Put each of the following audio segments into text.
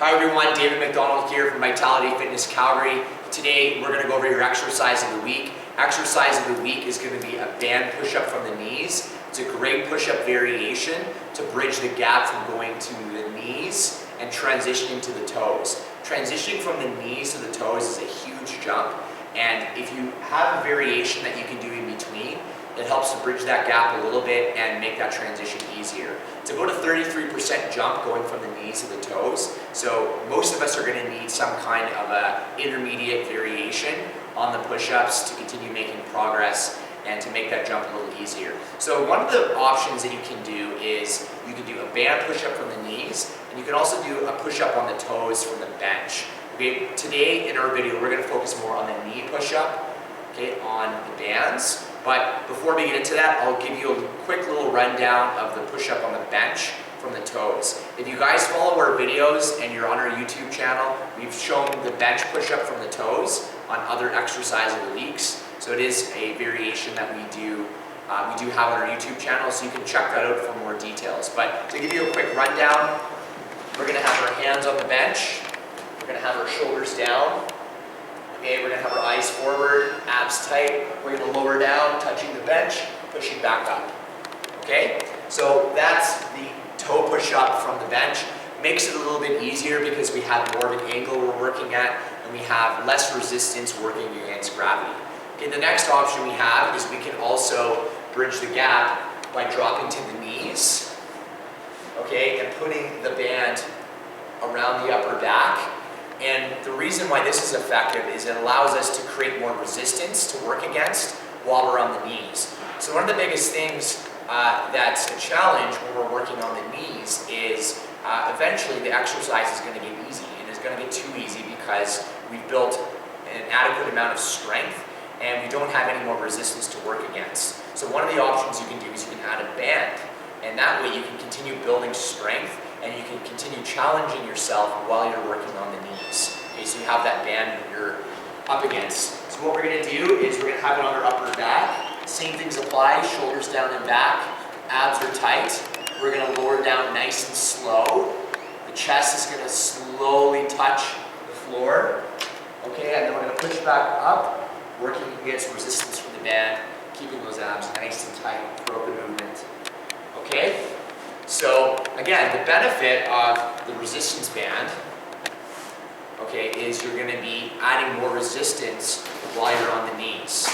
Hi everyone, David MacDonald here from Fitness Calgary. Today we're going to go over your exercise of the week. Exercise of the week is going to be a band push-up from the knees. It's a great push-up variation to bridge the gap from going to the knees and transitioning to the toes. Transitioning from the knees to the toes is a huge jump, and if you have a variation that you can do in between, it helps to bridge that gap a little bit and make that transition easier. It's about a 33% jump going from the knees to the toes, so most of us are going to need some kind of a intermediate variation on the push-ups to continue making progress and to make that jump a little easier. So one of the options that you can do is you can do a band push-up from the knees, and you can also do a push-up on the toes from the bench. Okay, today in our video we're going to focus more on the knee push-up, okay, on the bands. But before we get into that, I'll give you a quick little rundown of the push-up on the bench from the toes. If you guys follow our videos and you're on our YouTube channel, we've shown the bench push-up from the toes on other exercise of the weeks. So it is a variation that we do have on our YouTube channel, so you can check that out for more details. But to give you a quick rundown, we're going to have our hands on the bench, we're going to have our shoulders down. Okay, we're going to have our eyes forward, abs tight. We're going to lower down, touching the bench, pushing back up. Okay, so that's the toe push-up from the bench. Makes it a little bit easier because we have more of an angle we're working at, and we have less resistance working against gravity. Okay, the next option we have is we can also bridge the gap by dropping to the knees, okay, and putting the band around the upper back. And the reason why this is effective is it allows us to create more resistance to work against while we're on the knees. So one of the biggest things that's a challenge when we're working on the knees is eventually the exercise is going to get easy, and it's going to get too easy because we've built an adequate amount of strength and we don't have any more resistance to work against. So one of the options you can do is you can add a band, and that way you can continue building strength and you can continue challenging yourself while you're working on the knees. Okay, so you have that band that you're up against. So what we're going to do is we're going to have it on our upper back. Same things apply, shoulders down and back, abs are tight. We're going to lower down nice and slow. The chest is going to slowly touch the floor. Okay, and then we're going to push back up, working against resistance from the band, keeping those abs nice and tight throughout the movement. Okay? So again, the benefit of the resistance band, okay, is you're going to be adding more resistance while you're on the knees,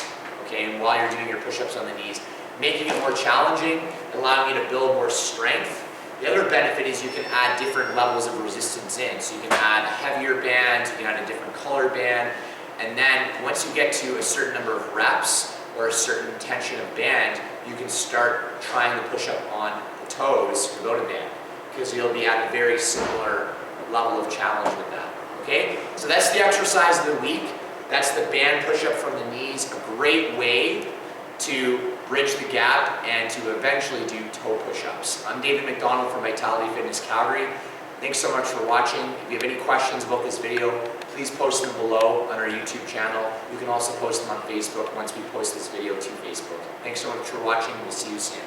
okay, and while you're doing your push-ups on the knees, making it more challenging, allowing you to build more strength. The other benefit is you can add different levels of resistance in. So you can add a heavier band, you can add a different color band, and then once you get to a certain number of reps or a certain tension of band, you can start trying to push up on toes without a band, because you'll be at a very similar level of challenge with that. Okay, so that's the exercise of the week. That's the band push-up from the knees, a great way to bridge the gap and to eventually do toe push-ups. I'm David MacDonald from Fitness Calgary. Thanks so much for watching. If you have any questions about this video, please post them below on our YouTube channel. You can also post them on Facebook once we post this video to Facebook. Thanks so much for watching. We'll see you soon.